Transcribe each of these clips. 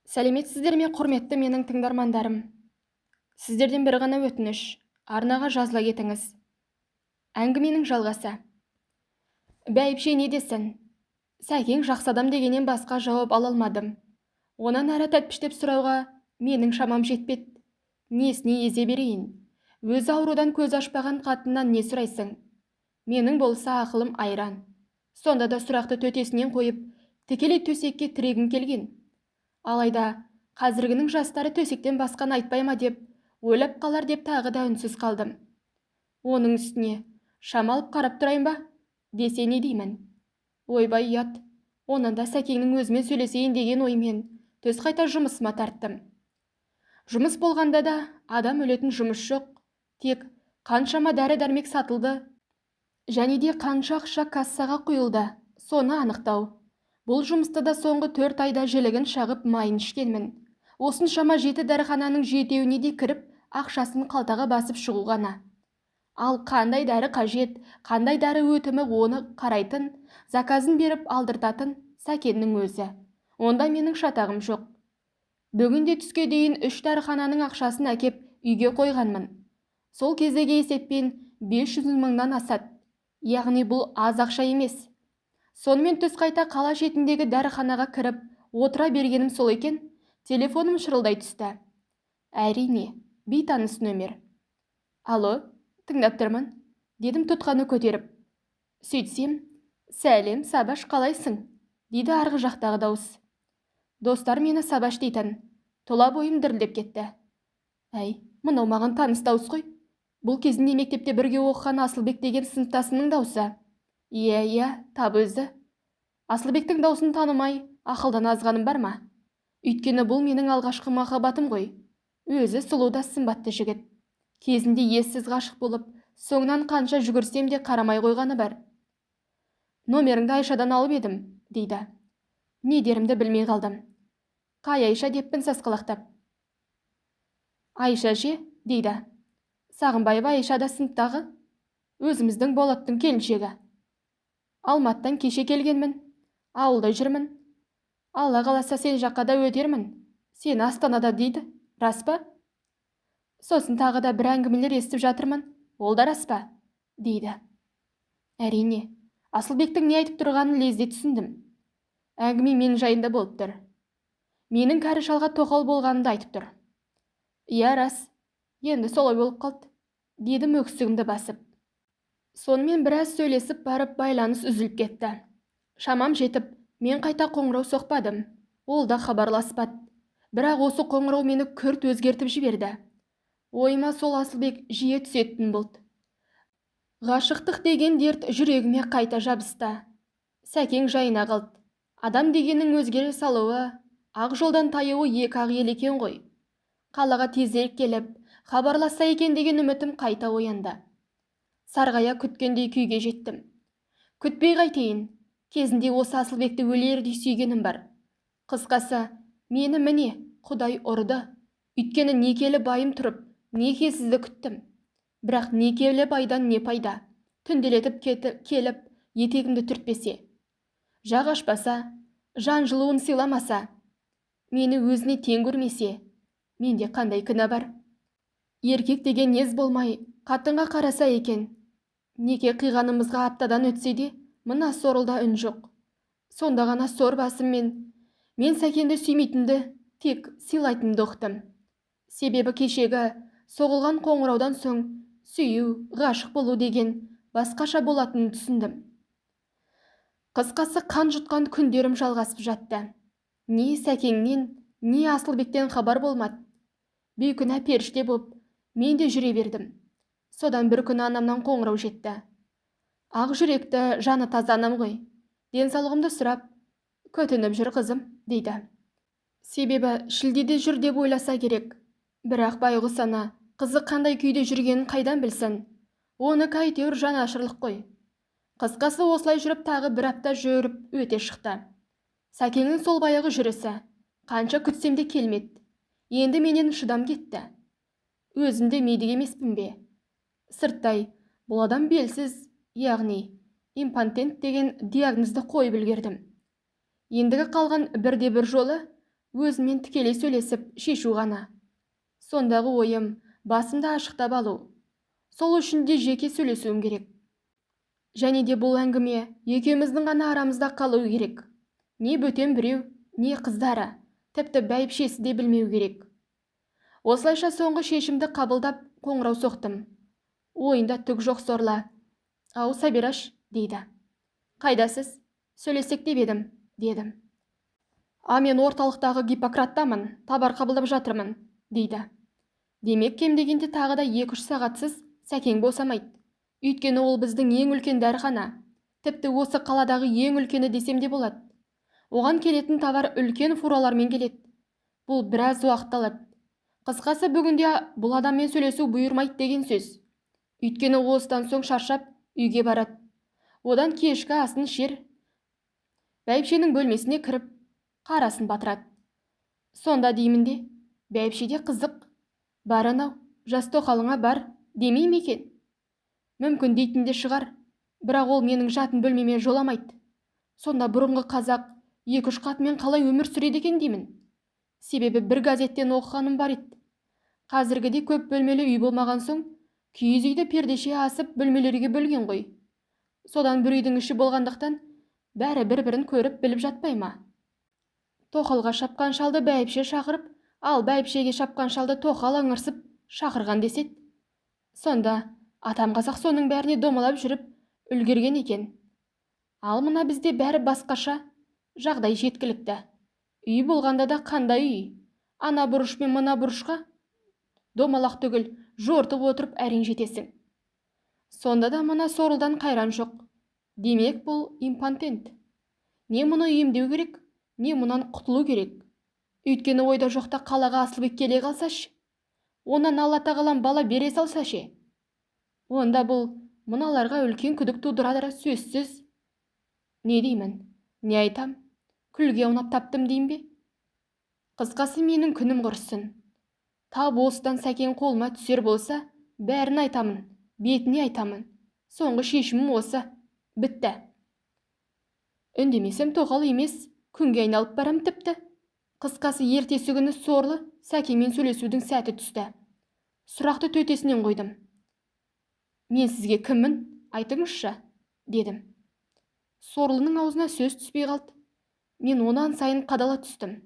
Сәлеметсіздер ме, құрметті менің тыңдармандарым? Сіздерден бір ғана өтініш, арнаға жазыла кетіңіз. Әңгіменің жалғасы. Бәйбіше не десін? Сәкең жақсы адам дегеннен басқа жауап ала алмадым. Онан әрі тәтпіштеп сұрауға менің шамам жетпеді. Несіне езе берейін? Өзі аурудан көз ашпаған қатыннан не сұрайсың? Менің болса ақылым айран. Сонда да сұрақты төтесінен қойып, тікелей төсекке тірегім келген. Алайда қазіргінің жастары төсектен басқан айтпай ма деп ойлап қалар деп тағы да үнсіз қалдым. Оның үстіне шамалып қарап тұрайын ба десе не деймін? Ойбай ұят. Онан да Сәкеңнің өзімен сөйлесейін деген оймен төс қайта жұмысыма тарттым. Жұмыс болғанда да адам өлетін жұмыс жоқ. Тек қаншама дәрі-дәрмек сатылды және де қанша ақша кассаға құйылды, соны анықтау. Бұл жұмысты да соңғы 4 айда жілігін шағып майын ішкенмін. Осыншама 7 дәріхананың 7-еуіне де кіріп, ақшасын қалтаға басып шығу ғана. Ал қандай дәрі қажет, қандай дәрі өтімі оны қарайтын, заказын беріп алдыртатын Сәкеннің өзі. Онда менің шатағым жоқ. Бүгінде түске дейін 3 дәріхананың ақшасын әкеп үйге қойғанмын. Сол кездегі есеппен 500 мыңнан асады. Яғни бұл аз ақша емес. Сонымен түс қайта қала шетіндегі дәріханаға кіріп отыра бергенім сол екен, телефоным шырылдай түсті. Әрине, бейтаныс нөмер. Алло, тыңдап тұрмын, дедім тұтқаны көтеріп. Сөйтсем, сәлем, Сабаш, қалайсың? Дейді арғы жақтағы дауыс. Достар мені Сабаш дейтін. Тола бойым дірілдеп кетті. Әй, мынау маған таныс дауыс қой. Бұл кезінде мектепте бірге оқыған Асылбек деген сыныптасының даусы. Иә, тап өзі. Асылбектің даусын танымай, ақылдан азғаным бар ма? Өйткені бұл менің алғашқы махаббатым ғой. Өзі сұлу да сымбатты жігіт. Кезінде ессіз ғашық болып, соңынан қанша жүгірсем де қарамай қойғаны бар. Номеріңді Айшадан алып едім, дейді. Не дерімді білмей қалдым. Қай Айша деппін сасқалақтап. Айша ше, дейді. Сағынбаева Айша да сыныптағы. Өзіміздің Болаттың келіншегі. Алматтан кеше келгенмін. Ауылда жүрмін. Алла қаласа сен жаққа да өтермін. Сен Астанада дейді. Рас па? Сосын тағы да бір әңгімелер естіп жатырмын. Ол да рас па? Дейді. Әрине, Асылбектің не айтып тұрғанын лезде түсіндім. Әңгіме мен жайында болып тұр. Менің кәрі шалға тоқал болғанымды айтып тұр. Иә, рас. Енді солай болып қалды. Дедім өксігімді басып. Сонымен біраз сөйлесіп барып байланыс үзіліп кетті. Шамам жетіп, мен қайта қоңырау соқпадым. Ол да хабарласпады. Бірақ осы қоңырау мені күрт өзгертіп жіберді. Ойыма сол Асылбек жиі түсетін болды. Ғашықтық деген дерт жүрегіме қайта жабысты. Сәкең жайына қалды. Адам дегеннің өзгере салуы, ақ жолдан таюы екі ақ ел екен ғой. Қалаға тезірек келіп, хабарласса екен деген үмітім қайта оянды. Сарғая күткендей күйге жеттім. Күтпей қайтейін. Кезінде осы Асылбекті өлердей сүйгенім бар. Қысқасы, мені міне Құдай ұрды. Өйткені некелі байым тұрып, некесізді күттім. Бірақ некелі байдан не пайда? Түнделетіп келіп, етегімді түртпесе. Жақ ашпаса, жан жылуын сыйламаса, мені өзіне тең көрмесе, менде қандай кінә бар? Еркек деген ез болмай, қатынға қараса екен. Неке қиғанымызға аптадан өтсе де, мына сорылда үн жоқ. Сонда ғана сор басыммен, мен Сәкенді сүймейтінді, тек сыйлайтынды ұқтым. Себебі кешегі соғылған қоңыраудан соң сүю, ғашық болу деген басқаша болатынын түсіндім. Қысқасы қан жұтқан күндерім жалғасып жатты. Не Сәкеңнен, не Асылбектен хабар болмады. Бейкүнә періште боп, мен де жүре бердім. Содан бір күні анамнан қоңырау жетті. Ақ жүректі, жаны таза анам ғой. Денсаулығымды сұрап, көтініп жүр қызым, дейді. Себебі шілдеде жүр деп ойласа керек. Бірақ байғұс ана, қызы қандай күйде жүргенін қайдан білсін? Оны әйтеуір жанашырлық қой. Қысқасы осылай жүріп тағы бір апта жүріп өте шықты. Сәкеңнің сол баяғы жүрісі, қанша күтсем де келмеді. Енді менен шыдам кетті. Өзімде медик емеспін бе? Сырттай, бұл адам белсіз, яғни импотент деген диагнозды қойып үлгердім. Ендігі қалған бірде бір жолы өзіммен тікелей сөйлесіп шешу ғана. Сондағы ойым басымды ашықтап алу. Сол үшін де жеке сөйлесуім керек. Және де бұл әңгіме екеуміздің ғана арамызда қалуы керек. Не бөтен біреу, не қыздары, тіпті бәйбішесі де білмеу керек. Осылайша соңғы шешімді қабылдап қоңырау соқтым. Ойында түк жоқ сорлы. «Ау, Сабираш», дейді. «Қайдасыз? Сөйлесек деп едім», дедім. Мен орталықтағы Гиппократтамын, табар қабылдап жатырмын», дейді. Демек кем дегенде тағы да 2-3 сағатсыз сәкең босамайды. Өйткені ол біздің ең үлкен дәріхана. Тіпті осы қаладағы ең үлкені десем де болады. Оған келетін товар үлкен фуралармен келеді. Бұл біраз уақыт алады. Қысқасы, бүгінде бұл адаммен сөйлесу бұйырмайды деген сөз. Өйткені осыдан соң шаршап үйге барады. Одан кешкі асын шер, бәйбішенің бөлмесіне кіріп, қарасын батырады. Сонда деймін де, бәйбішеде қызық. Бар анау, жас тоқалыңа бар, демей ме екен? Мүмкін дейтін де шығар, бірақ ол менің жатын бөлмеме жоламайды. Сонда бұрынғы қазақ 2-3 қатымен қалай өмір сүреді екен деймін. Себебі бір газеттен оқығаным бар еді. Қазіргіде көп бөлмелі үй болмаған соң, киіз үйді пердеше асып бөлмелерге бөлген ғой. Содан бір үйдің іші болғандықтан, бәрі бір-бірін көріп біліп жатпай ма? Тоқалға шапқан шалды бәйбіше шақырып, ал бәйбішеге шапқан шалды тоқал аңырсып шақырған деседі. Сонда атам қазақ соның бәріне домалап жүріп үлгерген екен. Ал мына бізде бәрі басқаша, жағдай жеткілікті. Үй болғанда да қандай үй? Ана бұрыш пен мына бұрышқа домалақ түгіл жортып отырып әрең жетесің. Сонда да мына сорлыдан қайран жоқ. Демек бұл импотент. Не мұны емдеу керек, не мұнан құтылу керек. Өйткені ойда жоқта қалаға Асылбек келе қалсашы, онан Алла тағалам бала бере салсашы. Онда бұл мыналарға үлкен күдік тудырадыр сөзсіз. Не деймін? Не айтам? Күлге аунап таптым дейм бе? Қысқасы, менің күнім құрсын. Тап осыдан сәкең қолыма түсер болса, бәрін айтамын, бетіне айтамын. Соңғы шешімім осы. Бітті. Үндемесем тоқал емес, күнге айналып барам тіпті. Қысқасы, ертесі күні сорлы сәкеңмен сөйлесудің сәті түсті. Сұрақты төтесінен қойдым. Мен сізге кіммін? Айтыңызшы, дедім. Сорлының аузына сөз түспей қалды. Мен онан сайын қадала түстім.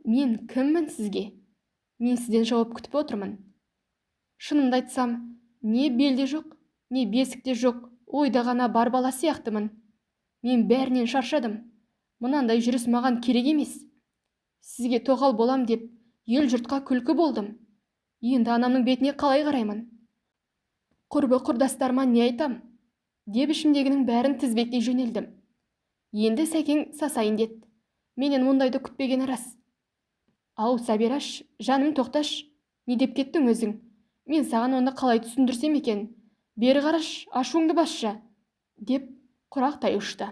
Мен кіммін сізге? Мен сізден жауап күтіп отырмын. Шынымды айтсам, не белде жоқ, не бесікте жоқ, ойда ғана бар бала сияқтымын. Мен бәрінен шаршадым. Мынандай жүріс маған керек емес. Сізге тоқал болам деп, ел жұртқа күлкі болдым. Енді анамның бетіне қалай қараймын? Құрбы құрдастарыма не айтам? Деп ішімдегінің бәрін тізбектей жөнелдім. Енді сәкең сасайын деді. Менен мұндайды күтпегені рас. «Ау, Сабираш, жаным тоқташ, не деп кеттің өзің? Мен саған оны қалай түсіндірсем екен? Бері қараш, ашуыңды басшы», деп құрақтай ұшты.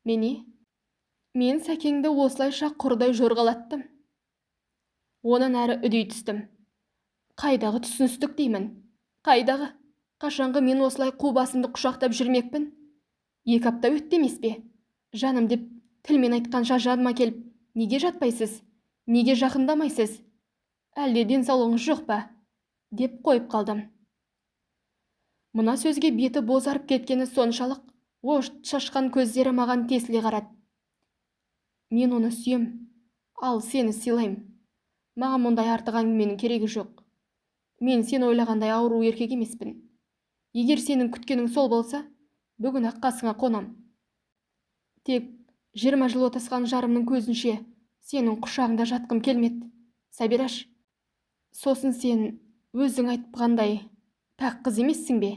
Мен сәкеңді осылайша құрдай жорғалаттым. Онан әрі үдей түстім. Қайдағы түсіністік деймін? Қайдағы? Қашанғы мен осылай қу басымды құшақтап жүрмекпін? 2 апта өтті емес пе? Жаным деп тілмен айтқанша жаныма келіп, неге жатпайсыз? Неге жақындамайсыз? Әлде денсаулығыңыз жоқ па? Деп қойып қалдым. Мына сөзге беті бозарып кеткені соншалық, ош шашқан көздері маған тесіле қарады. Мен оны сүйем, ал сені сыйлайым. Маған мұндай артық әңгіменің керегі жоқ. Мен сен ойлағандай ауру еркек емеспін. Егер сенің күткенің сол болса, бүгін ақ қасыңа қонам. Тек 20 жыл отасқан жарымның көзінше сенің құшағыңда жатқым келмеді. Сабираш, сосын сен өзің айтқандай пәк қыз емессің бе?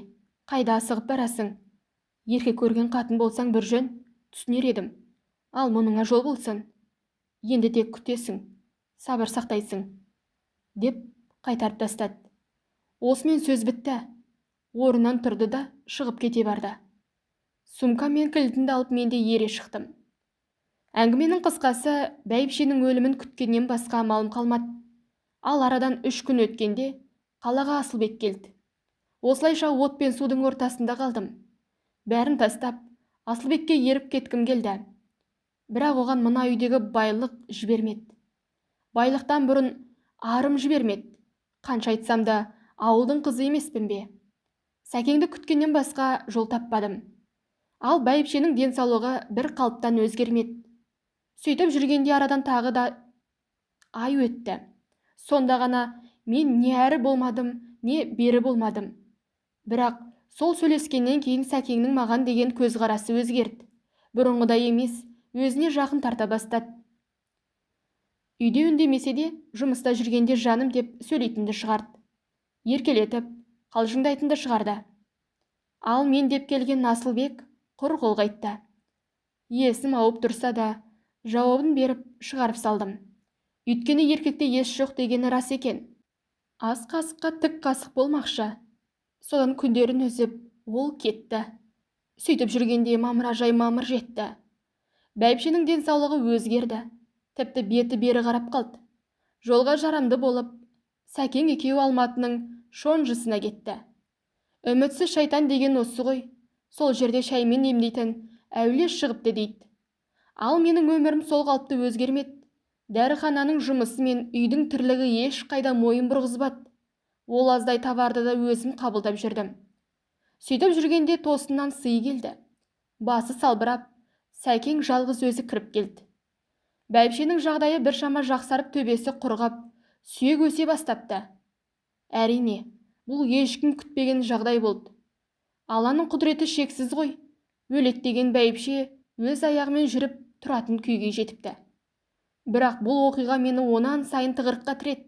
Қайда асығып барасың? Еркек көрген қатын болсаң бір жөн, түсінер едім. Ал мұныңа жол болсын. Енді тек күтесің, сабыр сақтайсың, деп қайтарып тастады. Осымен сөз бітті. Орнынан тұрды да шығып кете барды. Сумка мен кілтімді алып мен де ере шықтым. Әңгіменің қысқасы, бәйбішенің өлімін күткеннен басқа амалым қалмады. Ал арадан 3 күн өткенде қалаға Асылбек келді. Осылайша от пен судың ортасында қалдым. Бәрін тастап, Асылбекке еріп кеткім келді. Бірақ оған мына үйдегі байлық жібермеді. Байлықтан бұрын арым жібермеді. Қанша айтсам да ауылдың қызы емеспін бе? Сәкеңді күткеннен басқа жол таппадым. Ал бәйбішенің денсаулығы бір қалыптан өзгермеді. Сөйтіп жүргенде арадан тағы да ай өтті. Сонда ғана мен не әрі болмадым, не бері болмадым. Бірақ сол сөйлескеннен кейін Сәкеңнің маған деген көзқарасы өзгерді. Бұрынғыдай емес, өзіне жақын тарта бастады. Үйде үндемесе де, жұмыста жүргенде жаным деп сөйлейтінді шығарды. Еркелетіп, қалжыңдайтынды шығарды. Ал мен деп келген Асылбек құр қол қайтты. Есім ауып тұрса да, жауабын беріп шығарып салдым. Өйткені еркекте ес жоқ дегені рас екен. Ас қасыққа тік қасық болмақшы. Содан күндерін үзіп, ол кетті. Сөйтіп жүргенде мамыражай мамыр жетті. Бәйбішенің денсаулығы өзгерді. Тіпті беті бері қарап қалды. Жолға жарамды болып, Сәкең екеуі Алматының шонжысына кетті. Үмітсіз шайтан деген осы ғой. Сол жерде шаймен емдейтін әулие шығыпты дейді. Ал менің өмірім сол қалыпты өзгермеді. Дәріхананың жұмысы мен үйдің тірлігі еш қайда мойын бұрғызбады. Ол аздай товарды да өзім қабылдап жүрдім. Сөйтіп жүргенде тосыннан сый келді. Басы салбырап, Сәкең жалғыз өзі кіріп келді. Бәйбішенің жағдайы біршама жақсарып, төбесі құрғап, сүйек өсе бастапты. Әрине, бұл ешкім күтпеген жағдай болды. Алланың құдіреті шексіз ғой. Өлет деген бәйбіше өз аяғымен жүріп тұратын күйге жетіпті. Бірақ бұл оқиға мені онан сайын тығырыққа тіреді.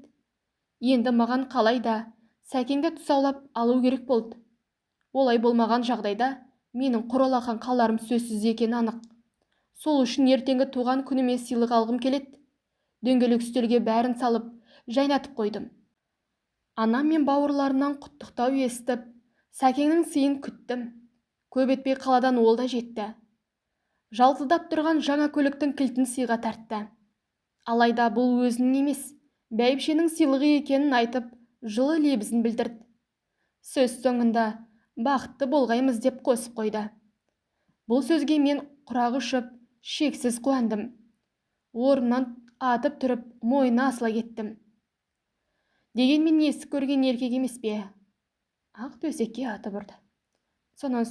Енді маған қалай да Сәкеңді тұсаулап алу керек болды. Олай болмаған жағдайда менің құр алақан қаларым сөзсіз екені анық. Сол үшін ертеңгі туған күніме сыйлық алғым келеді. Дөңгелек үстелге бәрін салып, жайнатып қойдым. Анам мен бауырларымнан құттықтау естіп, Сәкеңнің сыйын күттім. Көп етпей қаладан ол да жетті. Жалтылдап тұрған жаңа көліктің кілтін сыйға тартты. Алайда бұл өзінің емес, бәйбішенің сыйлығы екенін айтып, жылы лебізін білдірді. Сөз соңында бақытты болғаймыз деп қосып қойды. Бұл сөзге мен құрақ ұшып, шексіз қуандым. Орнымнан атып тұрып, мойнына асыла кеттім. Дегенмен есік көрген еркек емес пе? Ақ төсекке атып ұрды. Сонан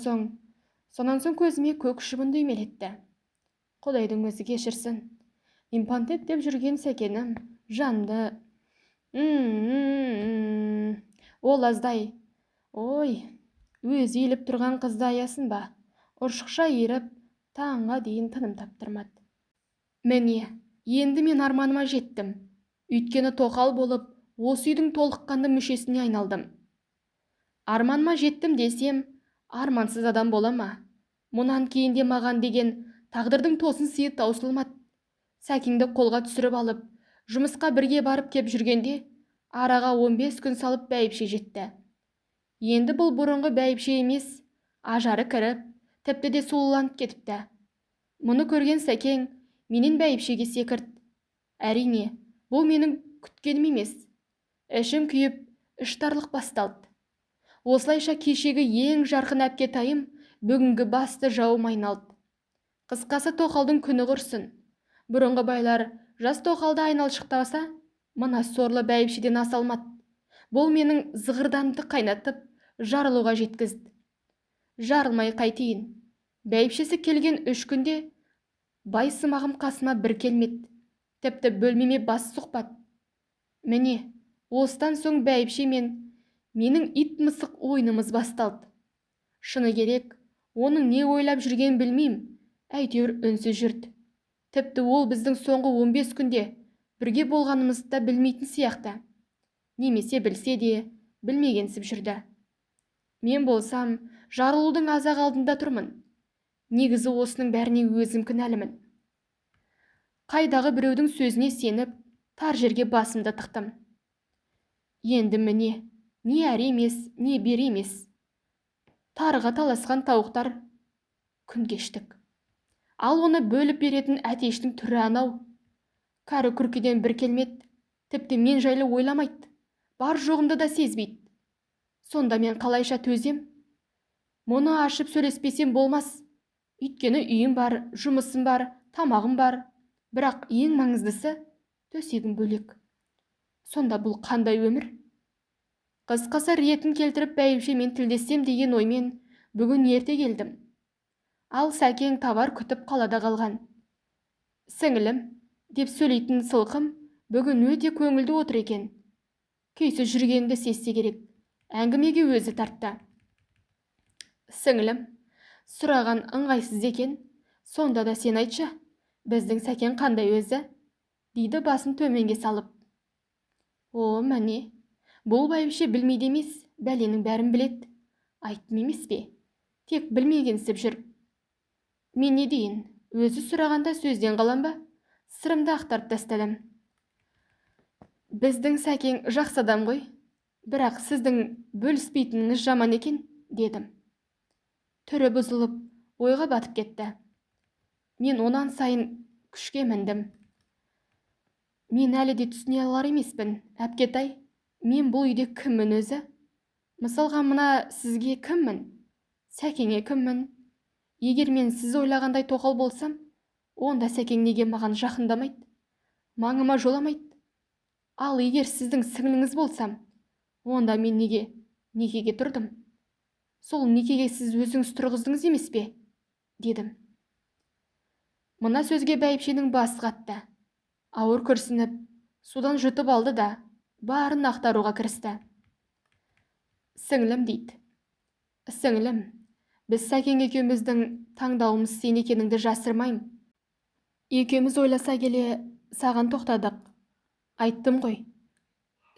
соң көзіме көк шыбынды үймелетті. Құдайдың өзі кешірсін. Импотент деп жүрген Сәкенім, жанды. Ол аздай. Ой, өзі иіліп тұрған қызды аясын ба? Ұршықша иіріп, таңға дейін тыным таптырмады. Міне, енді мен арманыма жеттім. Өйткені тоқал болып, осы үйдің толыққанды мүшесіне айналдым. Арманыма жеттім десем, армансыз адам бола ма? Мұнан кейін де маған деген тағдырдың тосын сыйы таусылмады. Сәкеңді қолға түсіріп алып, жұмысқа бірге барып кеп жүргенде, араға 15 күн салып бәйбіше жетті. Енді бұл бұрынғы бәйбіше емес, ажары кіріп, тіпті де сұлуланып кетіпті. Мұны көрген Сәкең менен бәйбішеге секірді. Әрине, бұл менің күткенім емес. Ішім күйіп, іштарлық басталды. Осылайша кешегі ең жарқын әпкетайым бүгінгі басты жауым айналды. Қысқасы тоқалдың күні құрсын. Бұрынғы байлар жас тоқалды айналшықтаса, мына сорлы бәйбішеден аса алмады. Бұл менің зығырданымды қайнатып, жарылуға жеткізді. Жарылмай қайтейін. Бәйбішесі келген 3 күнде бай сымағым қасыма бір келмеді. Тіпті бөлмеме бас сұқпады. Міне, осыдан соң бәйбіше менің ит мысық ойынымыз басталды. Шыны керек, оның не ойлап жүргенін білмеймін, әйтеуір үнсіз жүрді. Тіпті ол біздің соңғы 15 күнде бірге болғанымызды да білмейтін сияқты. Немесе білсе де, білмегенсіп жүрді. Мен болсам, жарылудың азақ алдында тұрмын. Негізі осының бәріне өзім кінәлімін. Қайдағы біреудің сөзіне сеніп, тар жерге басымды тықтым. Енді міне, не әрі емес, не бері емес. Тарыға таласқан тауықтар күн кештік. Ал оны бөліп беретін әтештің түрі анау. Кәрі күркеден бір келмеді, тіпті мен жайлы ойламайды, бар жоғымды да сезбейді. Сонда мен қалайша төзем? Мұны ашып сөйлеспесем болмас. Өйткені үйім бар, жұмысым бар, тамағым бар. Бірақ ең маңыздысы, төсегім бөлек. Сонда бұл қандай өмір? Қысқасы ретін келтіріп бәйбішемен тілдессем деген оймен бүгін ерте келдім. Ал сәкең товар күтіп қалада қалған. Сіңілім деп сөйлейтін сылқым бүгін өте көңілді отыр екен. Күйсіз жүргенді сезсе керек, әңгімеге өзі тартты. Сіңілім, сұраған ыңғайсыз екен, сонда да сен айтшы, біздің сәкең қандай өзі? Дейді басын төменге салып. О, мәне, бұл бәйбіше білмейді емес, бәленің бәрін білет. Айттым емес пе? Тек білмегенсіп жүр. Мен не дейін, өзі сұрағанда сөзден қалам ба? Сырымды ақтарып тастадым. Біздің сәкең жақсы адам ғой, бірақ сіздің бөліспейтініңіз жаман екен, дедім. Түрі бұзылып, ойға батып кетті. Мен онан сайын күшке міндім. Мен әлі де түсіне алар емеспін, әпкетай. Мен бұл үйде кіммін өзі? Мысалға мына сізге кіммін? Сәкеңе кіммін? Егер мен сіз ойлағандай тоқал болсам, онда сәкең неге маған жақындамайды? Маңыма жоламайды? Ал егер сіздің сіңліңіз болсам, онда мен некеге тұрдым? Сол некеге сіз өзіңіз тұрғыздыңыз емес пе? Дедім. Мына сөзге бәйбішенің басы қатты. Ауыр күрсініп, судан жұтып алды да, барын ақтаруға кірісті. Сіңлім дейді. Сіңлім, біз сәкең екеуміздің таңдауымыз сен екеніңді жасырмайым. Екеуміз ойласа келе саған тоқтадық. Айттым ғой.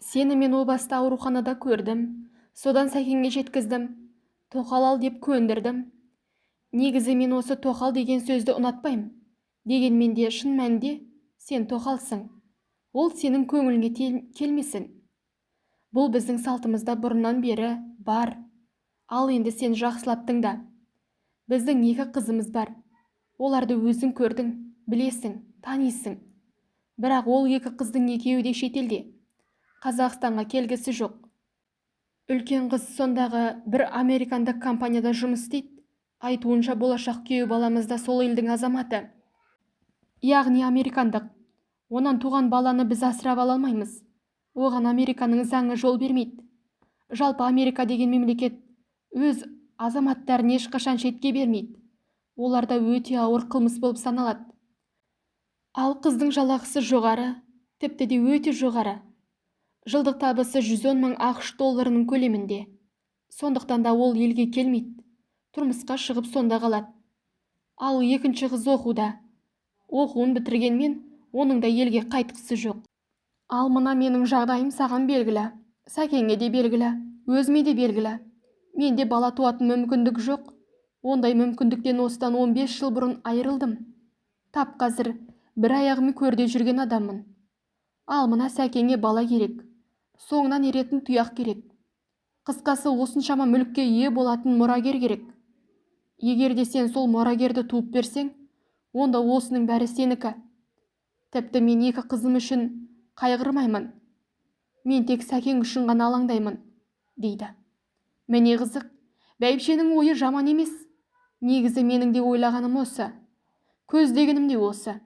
Сені мен о баста ауруханада көрдім, содан сәкеңге жеткіздім. Тоқал ал деп көндірдім. Негізі мен осы тоқал деген сөзді ұнатпаймын. Дегенмен де шын мәнінде сен тоқалсың. Ол сенің көңіліңе келмесін. Бұл біздің салтымызда бұрыннан бері бар. Ал енді сен жақсылап тыңда. Біздің 2 қызымыз бар. Оларды өзің көрдің, білесің, танисың. Бірақ ол 2 қыздың екеуі де шетелде. Қазақстанға келгісі жоқ. Үлкен қыз сондағы бір американдық компанияда жұмыс істейді. Айтуынша болашақ күйеу баламыз да сол елдің азаматы. Яғни американдық. Онан туған баланы біз асырап ала алмаймыз. Оған Американың заңы жол бермейді. Жалпы Америка деген мемлекет өз азаматтарын ешқашан шетке бермейді. Оларда өте ауыр қылмыс болып саналады. Ал қыздың жалақысы жоғары, тіпті де өте жоғары. Жылдық табысы 110 мың ақш долларының көлемінде. Сондықтан да ол елге келмейді. Тұрмысқа шығып сонда қалады. Ал екінші қыз оқуда. Оқуын бітіргенмен, оның да елге қайтқысы жоқ. Ал мына менің жағдайым саған белгілі. Сәкеңе де белгілі, өзіме де белгілі. Менде бала туатын мүмкіндік жоқ. Ондай мүмкіндіктен осыдан 15 жыл бұрын айырылдым. Тап қазір бір аяғымы көрде жүрген адаммын. Ал мына сәкеңе бала керек. Соңынан еретін тұяқ керек. Қысқасы осыншама мүлікке ие болатын мұрагер керек. Егер де сен сол мұрагерді туып берсең, онда осының бәрі сенікі. Тіпті мен 2 қызым үшін қайғырмаймын. Мен тек сәкең үшін ғана алаңдаймын, дейді. Міне қызық, бәйбішенің ойы жаман емес. Негізі менің де ойлағаным осы. Көздегенім де осы.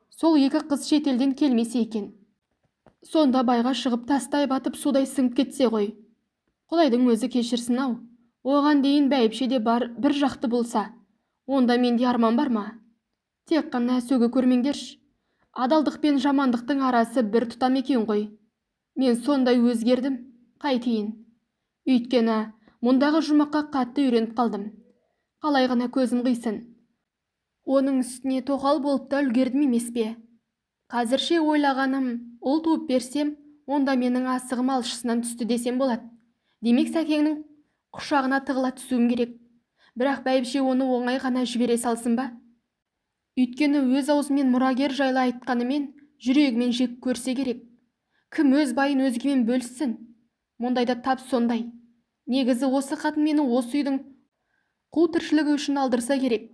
Сол 2 қыз шетелден келмесе екен. Сонда байға шығып тастай батып судай сіңіп кетсе ғой. Құдайдың өзі кешірсін ау. Оған дейін бәйбіше де бар бір жақты болса, онда менде арман бар ма? Тек қана сөгі көрмеңдерші. Адалдық пен жамандықтың арасы бір тұтам екен ғой. Мен сондай өзгердім, қайтейін. Өйткені мұндағы жұмаққа қатты үйреніп қалдым. Қалай ғана көзім қисын. Оның үстіне тоқал болып та үлгердім емес пе? Қазірше ойлағаным, ұл туып берсем, онда менің асығым алшысынан түсті десем болады. Демек сәкеңнің құшағына тығыла түсуім керек. Бірақ бәйбіше оны оңай ғана жібере салсын ба? Өйткені өз аузымен мұрагер жайлы айтқанымен жүрегімен жек көрсе керек. Кім өз байын өзгемен бөліссін? Мұндайда тап сондай. Негізі осы қатын мені осы үйдің қу тіршілігі үшін алдырса керек.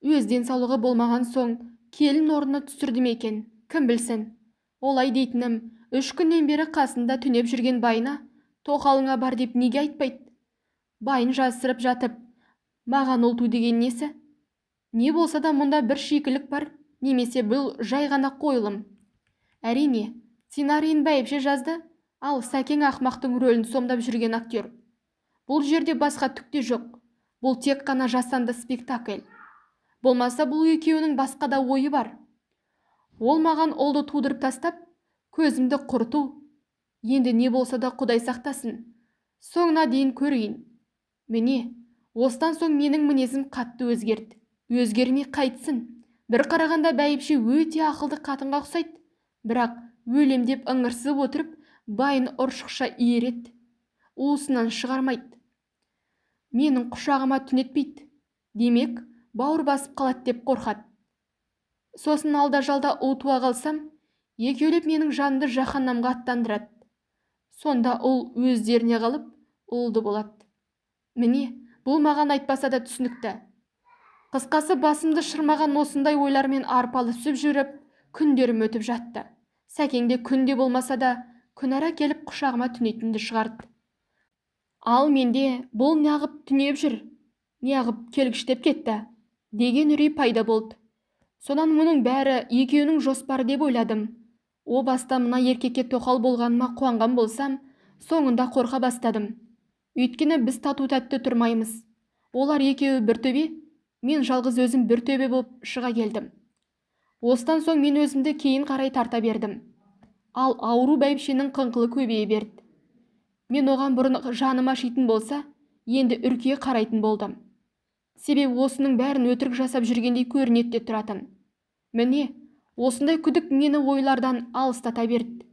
Өз денсаулығы болмаған соң келін орнына түсірді ме екен? Кім білсін? Олай дейтінім, 3 күннен бері қасында түнеп жүрген байына тоқалыңа бар деп неге айтпайды? Байын жасырып жатып, маған ұл ту деген несі? Не болса да мұнда бір шикілік бар, немесе бұл жай ғана қойылым. Әрине, сценарийін бәйбіше жазды, ал Сәкең ақмақтың рөлін сомдап жүрген актер. Бұл жерде басқа түк те жоқ. Бұл тек қана жасанды спектакль. Болмаса бұл екеуінің басқа да ойы бар. Ол маған ұлды тудырып тастап, көзімді құрту. Енді не болса да Құдай сақтасын. Соңына дейін көрейін. Міне, осыдан соң менің мінезім қатты өзгерді. Өзгермей қайтсын. Бір қарағанда бәйбіше өте ақылды қатынға ұқсайды. Бірақ өлем деп ыңырсып отырып, байын ұршықша иереді. Уысынан шығармайды. Менің құшағыма түнетпейді. Демек, бауыр басып қалады деп қорқады. Сосын алда-жалда ұл туа қалсам, екеулеп менің жанымды жаһаннамға аттандырады. Сонда ұл өздеріне қалып, ұлды болады. Міне, бұл маған айтпаса да түсінікті. Қысқасы, басымды шырмаған осындай ойлармен арпалысып жүріп, күндерім өтіп жатты. Сәкең де күнде болмаса да күнара келіп құшағыма түнейтінді шығарды. Ал менде бұл неғып түнеп жүр, неғып келгіштеп кетті деген үрей пайда болды. Сонан мұның бәрі екеуінің жоспары деп ойладым. О баста мына еркекке тоқал болғаныма қуанған болсам, соңында қорқа бастадым. Өйткені біз тату-тәтті тұрмаймыз. Олар екеуі бір төбе, мен жалғыз өзім бір төбе болып шыға келдім. Осыдан соң мен өзімді кейін қарай тарта бердім. Ал ауру бәйбішенің қыңқылы көбейе берді. Мен оған бұрын жаным ашитын болса, енді үркие қарайтын болдым. Себебі осының бәрін өтірік жасап жүргендей көрінеді де тұратын. Міне, осындай күдік мені ойлардан алыстата берді.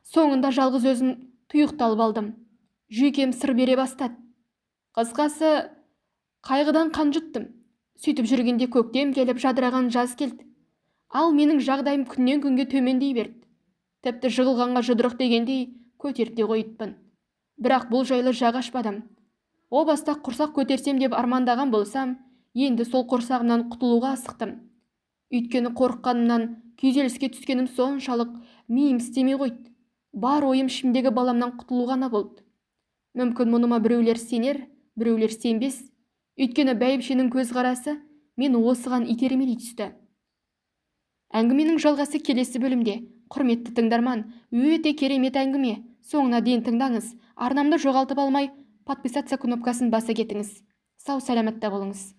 Соңында жалғыз өзім тұйықталып алдым. Жүйкем сыр бере бастады. Қысқасы, қайғыдан қан жұттым. Сөйтіп жүргенде көктем келіп жадыраған жаз келді. Ал менің жағдайым күннен күнге төмендей берді. Тіпті жығылғанға жұдырық дегендей көтеріп те қойыппын. Бірақ бұл жайлы жақ ашпадым. О баста құрсақ көтерсем деп армандаған болсам, енді сол құрсағымнан құтылуға асықтым. Өйткені қорыққанымнан күйзеліске түскенім соншалық миым істемей қойды. Бар ойым ішімдегі баламнан құтылу ғана болды. Мүмкін мұныма біреулер сенер, біреулер сенбес. Өйткені бәйбішенің көзқарасы мені осыған итермелей түсті. Әңгіменің жалғасы келесі бөлімде. Құрметті тыңдарман, өте керемет әңгіме. Соңына дейін тыңдаңыз. Арнамды жоғалтып алмай, подписаться кнопкасын баса кетіңіз. Сау саламатта болыңыз.